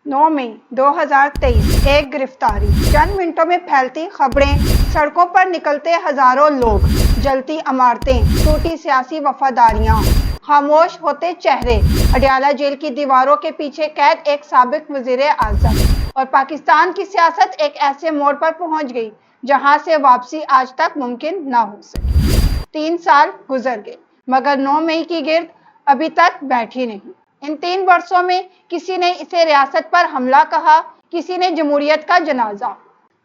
9 मई 2023 एक गिरफ्तारी। चंद मिनटों में फैलती खबरें, सड़कों पर निकलते हजारों लोग, जलती इमारतें, टूटी सियासी वफादारियां, खामोश होते चेहरे। अडयाला जेल की दीवारों के पीछे कैद एक साबिक वजीर आजम। और पाकिस्तान की सियासत एक ऐसे मोड़ पर पहुंच गई जहां से वापसी आज तक मुमकिन न हो सकी। 3 साल गुजर गए मगर 9 मई की गिरद अभी तक बैठी नहीं। इन 3 वर्षों में किसी ने इसे रियासत पर हमला कहा, किसी ने जमहूरियत का जनाजा,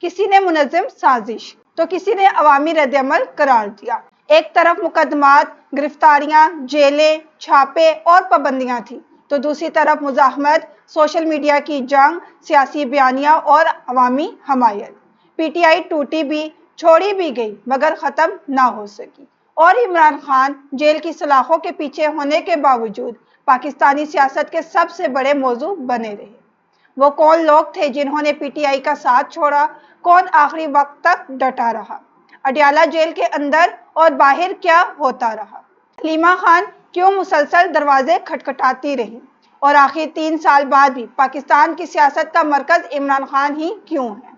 किसी ने मुनज़्ज़म साजिश, तो किसी ने अवामी रद्द-ए-अमल करार दिया। एक तरफ मुकदमात, गिरफ्तारियां, जेलें, छापे और पाबंदियां थी, तो दूसरी तरफ मुज़ाहमत, सोशल मीडिया की जंग, सियासी बयानियां और अवामी हमायत। पीटीआई टूटी भी, छोड़ी भी गई मगर ख़त्म ना हो सकी। और इमरान खान जेल की सलाखों के पीछे होने के बावजूद पाकिस्तानी सियासत के सबसे बड़े मौजू बने रहे। वो कौन लोग थे जिन्होंने पीटीआई का साथ छोड़ा, कौन आखिरी वक्त तक डटा रहा, अडयाला जेल के अंदर और बाहर क्या होता रहा, हलीमा खान क्यों मुसलसल दरवाजे खटखटाती रही, और आखिर 3 साल बाद भी पाकिस्तान की सियासत का मरकज इमरान खान ही क्यों है।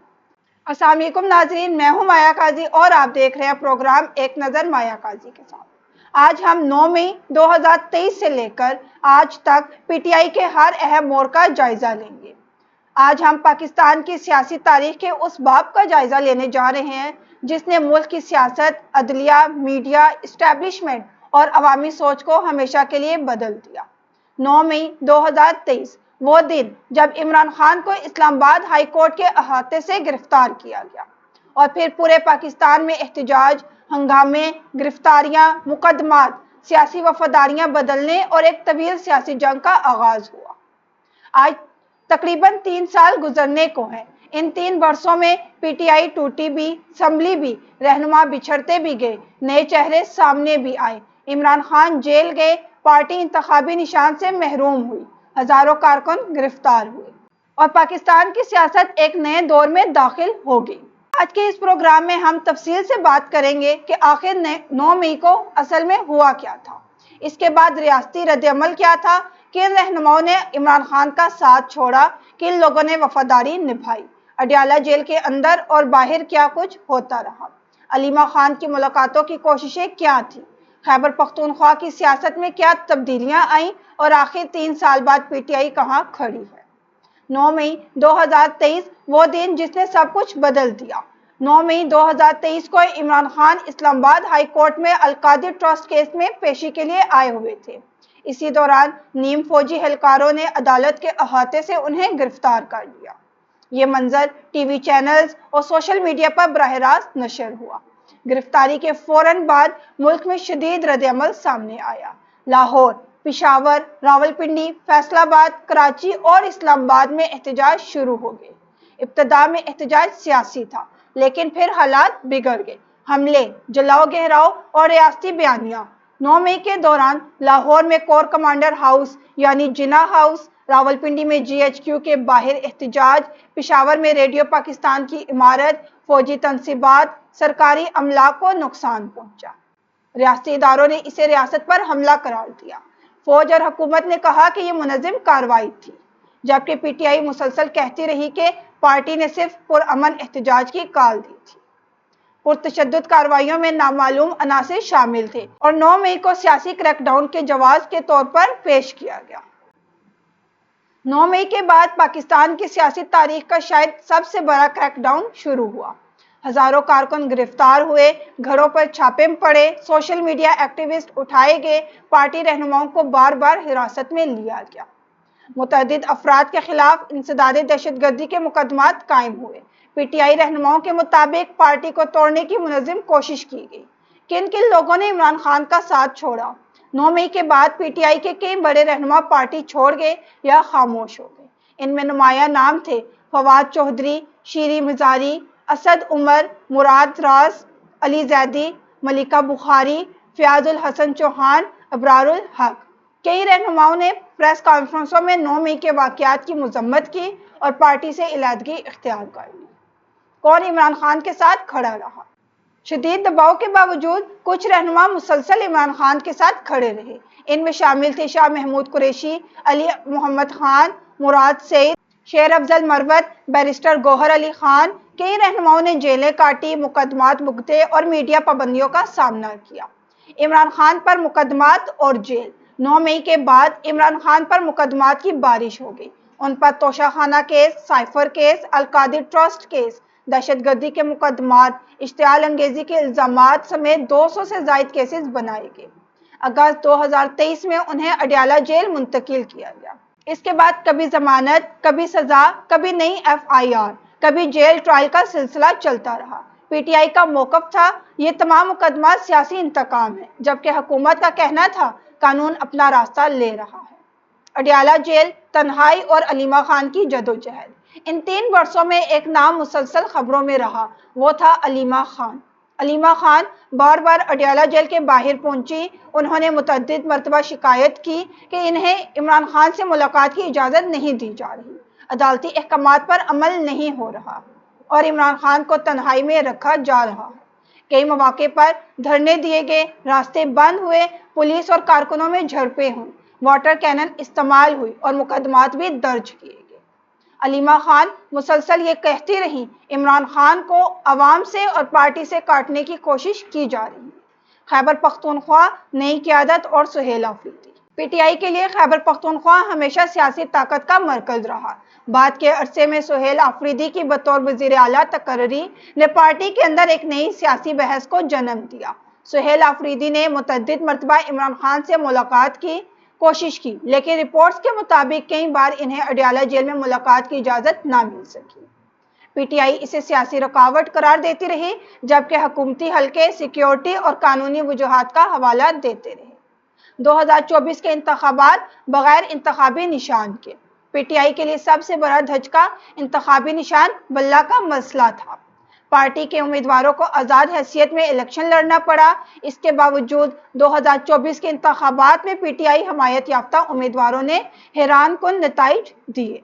अस्सलाम वालेकुम नाजरीन, मैं हूं माया काजी और आप देख रहे हैं प्रोग्राम एक नज़र माया काजी के साथ। आज हम 9 मई 2023 से लेकर आज तक पीटीआई के हर अहम मोड़ का जायजा लेंगे। आज हम पाकिस्तान की सियासी तारीख के उस बाब का जायजा लेने जा रहे हैं जिसने मुल्क की सियासत, अदलिया, मीडिया, इस्टेब्लिशमेंट और अवामी सोच को हमेशा के लिए बदल दिया। 9 मई 2023 वो दिन जब इमरान खान को इस्लामाबाद हाई कोर्ट के अहाते से गिरफ्तार किया गया और फिर पूरे पाकिस्तान में एहतजाज, हंगामे, गिरफ्तारियां, मुकदमात, सियासी वफादारियां बदलने और एक तवील सियासी जंग का आगाज हुआ। आज तकरीबन 3 साल गुजरने को हैं। इन 3 वर्षों में पीटीआई टूटी भी, संभली भी, रहनुमा बिछड़ते भी गए, नए चेहरे सामने भी आए। इमरान खान जेल गए, पार्टी इंतखाबी निशान से महरूम हुई, हजारों कारकुन गिरफ्तार हुए और पाकिस्तान की सियासत एक नए दौर में दाखिल हो गई। आज के इस प्रोग्राम में हम तफसील से बात करेंगे कि आखिर 9 मई को असल में हुआ क्या था, इसके बाद रियासती रद्द-ए-अमल क्या था, किन रहनुमाओं ने इमरान खान का साथ छोड़ा, किन लोगों ने वफादारी निभाई, अडयाला जेल के अंदर और बाहर क्या कुछ होता रहा, हलीमा खान की मुलाकातों की कोशिशें क्या थी, खैबर पख्तूनख्वा की सियासत में क्या तब्दीलियां आईं और आखिर 3 साल बाद पीटीआई कहां खड़ी है। 9 मई 2023 वो दिन जिसने सब कुछ बदल दिया। 9 मई 2023 को इमरान खान इस्लामाबाद हाई कोर्ट में अल-कादिर ट्रस्ट केस में पेशी के लिए आए हुए थे। इसी दौरान नीम फौजी एहलकारों ने अदालत के अहाते से उन्हें गिरफ्तार कर लिया। ये मंजर टीवी चैनल्स और सोशल मीडिया पर बराह रास्त नशर हुआ। गिरफ्तारी के फौरन बाद मुल्क में शदीद रद्द-ए-अमल सामने आया। लाहौर, पेशावर, रावलपिंडी, फैसलाबाद, कराची और इस्लामाबाद में एहतजाज शुरू हो गए। इब्तदा में एहतजाज सियासी था, लेकिन फिर हालात बिगड़ गए। हमले, जलाओ गहराओ और रियासती बयानियां। 9 मई के दौरान लाहौर में कोर कमांडर हाउस यानी जिना हाउस, रावलपिंडी में जीएचक्यू के बाहर एहतजाज, पेशावर में रेडियो पाकिस्तान की इमारत, फौजी तनसीबात, सरकारी अमला को नुकसान पहुंचा। रियासती इदारों ने इसे रियासत पर हमला करार दिया। फौज और हुकूमत ने कहा कि यह मुनज़्ज़म कार्रवाई थी, जबकि पीटीआई मुसलसल कहती रही कि पार्टी ने सिर्फ पुरअमन एहतजाज की कॉल दी थी। पुरतशद्दुद कार्रवाइयों में नामालूम अनासिर शामिल थे और 9 मई को सियासी क्रैकडाउन के जवाब के तौर पर पेश किया गया। 9 मई के बाद पाकिस्तान की सियासी तारीख का शायद सबसे बड़ा क्रैकडाउन शुरू हुआ। हजारों कारकुन गिरफ्तार हुए, घरों पर छापे पड़े, सोशल मीडिया एक्टिविस्ट उठाए गए, पार्टी रहनुमाओं को बार बार हिरासत में लिया गया। मुतअद्दिद अफराद के खिलाफ इंसदादे दहशतगर्दी के मुकदमात कायम हुए। पीटीआई रहनुमाओं के मुताबिक पार्टी को तोड़ने की मुनज़्ज़म कोशिश की गई। किन किन लोगों ने इमरान खान का साथ छोड़ा। 9 मई के बाद पीटीआई के कई बड़े रहनुमा पार्टी छोड़ गए या खामोश हो गए। इनमें नुमाया नाम थे फवाद चौधरी, शीरी मिजारी, असद उमर, मुराद राज, अली जैदी, मलिका बुखारी, फयाजुल हसन चौहान, अबरारुल हक। कई रहनुमाओं ने प्रेस कॉन्फ्रेंसों में 9 मई के वाकयात की मजम्मत की और पार्टी से इलादगी इख्तियार कर ली। कौन इमरान खान के साथ खड़ा रहा। शदीद दबाव के बावजूद कुछ रहनुमा मुसलसल इमरान खान के साथ खड़े रहे। इनमें शामिल थे शाह महमूद कुरैशी, अली मोहम्मद खान, मुराद सईद, शेर अफजल मरवत, बैरिस्टर गौहर अली खान, कई रहनुमाओं ने जेलें काटी, मुकदमात भुगते और मीडिया पाबंदियों का सामना किया। इमरान खान पर मुकदमात और जेल। 9 मई के बाद इमरान खान पर मुकदमात की बारिश हो गई। उन पर Toshakhana case, cipher case, Al-Qadir trust case, दहशतगर्दी के मुकदमात, इश्तियाल अंगेजी के इल्जामात समेत 200 से ज्यादा केसेस बनाए गए। अगस्त 2023 में उन्हें अडयाला जेल मुंतकिल किया गया। इसके बाद कभी जमानत, कभी सजा, कभी नई FIR, कभी जेल ट्रायल का सिलसिला चलता रहा। PTI का मौकफ था, ये तमाम मुकदमा सियासी इंतकाम है, जबकि हुकूमत का कहना था कानून अपना रास्ता ले रहा है। अडयाला जेल, तन्हाई और अलीमा खान की जदोजहद। इन 3 वर्षों में एक नाम मुसलसल खबरों में रहा, वो था अलीमा खान। अलीमा खान बार बार अडयाला जेल के बाहर पहुंची। उन्होंने मुतअद्दिद मरतबा शिकायत की कि इन्हें इमरान खान से मुलाकात की इजाज़त नहीं दी जा रही, अदालती अहकामात पर अमल नहीं हो रहा और इमरान खान को तन्हाई में रखा जा रहा है। कई मौके पर धरने दिए गए, रास्ते बंद हुए, पुलिस और कारकुनों में झड़पें हुई, वाटर कैनन इस्तेमाल हुई और मुकदमात भी दर्ज किए गए। अलीमा खान मुसलसल ये कहती रही, इमरान खान को अवाम से और पार्टी से काटने की कोशिश की जा रही है। खैबर पख्तूनख्वा, नई क़यादत और सुहेल आफरीदी। PTI के लिए खैबर पख्तूनख्वा हमेशा सियासी ताकत का मरकज रहा। बाद के अरसे में सुहेल आफरीदी की बतौर वज़ीर आला तकर्री ने पार्टी के अंदर एक नई सियासी बहस को जन्म दिया। सुहेल आफरीदी ने मुतअद्दिद मरतबा इमरान खान से मुलाकात की कोशिश की, लेकिन रिपोर्ट्स के मुताबिक कई बार इन्हें अडयाला जेल में मुलाकात की इजाज़त ना मिल सकी। PTI इसे सियासी रुकावट करार देती रही, जबकि हुकूमती हल्के सिक्योरिटी और कानूनी वजूहात का हवाला देते रहे। 2024 के इंतखाबात बगैर इंतखाबी निशान के। PTI के लिए सबसे बड़ा धचका इंतखाबी निशान बल्ला का मसला था। पार्टी के उम्मीदवारों को आज़ाद हैसियत में इलेक्शन लड़ना पड़ा। इसके बावजूद 2024 के इंतखाबात में PTI हमायत याफ्ता उम्मीदवारों ने हैरान कुन नताइज दिए।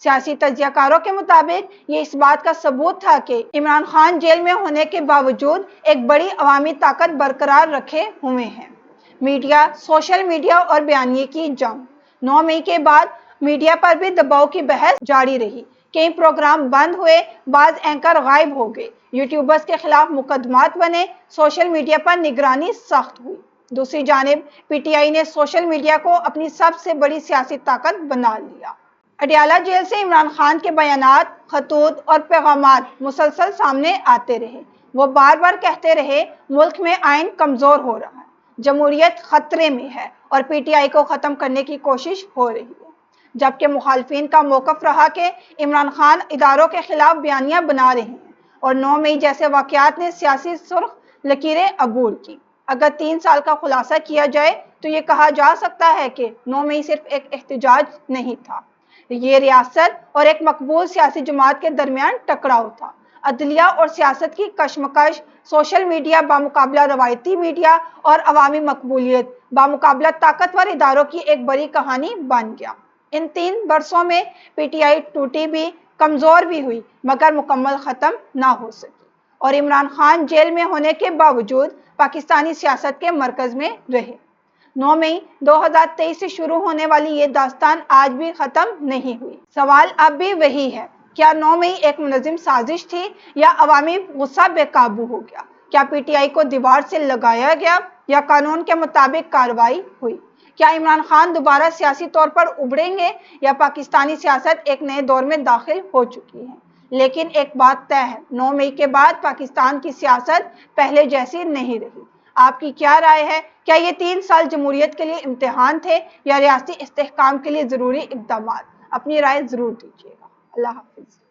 सियासी तज्जियाकारों के मुताबिक ये इस बात का सबूत था कि इमरान खान जेल में होने के बावजूद एक बड़ी अवामी ताकत बरकरार रखे हुए हैं। मीडिया, सोशल मीडिया और बयानिए की जंग। 9 मई के बाद मीडिया पर भी दबाव की बहस जारी रही। कई प्रोग्राम बंद हुए, बाज़ एंकर गायब हो गए, यूट्यूबर्स के खिलाफ मुकदमात बने, सोशल मीडिया पर निगरानी सख्त हुई। दूसरी जानिब PTI ने सोशल मीडिया को अपनी सबसे बड़ी सियासी ताकत बना लिया। अडयाला जेल से इमरान खान के बयानात, खतूत और पैगामात मुसलसल सामने आते रहे। वो बार बार कहते रहे, मुल्क में आइन कमज़ोर हो रहा है, जमहूरियत खतरे में है और PTI को ख़त्म करने की कोशिश हो रही है। जबकि मुखालफिन का मौक़िफ़ रहा कि इमरान खान इदारों के खिलाफ बयानियाँ बना रहे हैं और 9 मई जैसे वाक़यात ने सियासी सुर्ख लकीरें अबूर की। अगर 3 साल का खुलासा किया जाए तो ये कहा जा सकता है कि 9 मई सिर्फ एक एहतजाज नहीं था, ये रियासत और एक मकबूल सियासी जमात के दरमियान टकराव था। अदलिया और सियासत की कशमकश, सोशल मीडिया बामुकाबला रवायती मीडिया और अवामी मकबूलियत बामुकाबला ताकतवर इदारों की एक बड़ी कहानी बन गया। इन 3 वर्षों में PTI टूटी भी, कमज़ोर भी हुई, मगर मुकम्मल ख़त्म ना हो सकी और इमरान खान जेल में होने के बावजूद पाकिस्तानी सियासत के मरकज़ में रहे। 9 मई 2023 से शुरू होने वाली ये दास्तान आज भी ख़त्म नहीं हुई। सवाल अब भी वही है, क्या 9 मई एक मुनज़्ज़म साजिश थी या अवामी गुस्सा बेकाबू हो गया? क्या PTI को दीवार से लगाया गया या कानून के मुताबिक कार्रवाई हुई? क्या इमरान खान दोबारा सियासी तौर पर उभरेंगे या पाकिस्तानी सियासत एक नए दौर में दाखिल हो चुकी है? लेकिन एक बात तय है, 9 मई के बाद पाकिस्तान की सियासत पहले जैसी नहीं रही। आपकी क्या राय है? क्या ये 3 साल जमहूरियत के लिए इम्तिहान थे या रियासती इस्तेहकाम के लिए ज़रूरी इक़दामात? अपनी राय ज़रूर दीजिएगा। अल्लाह हाफ़िज़।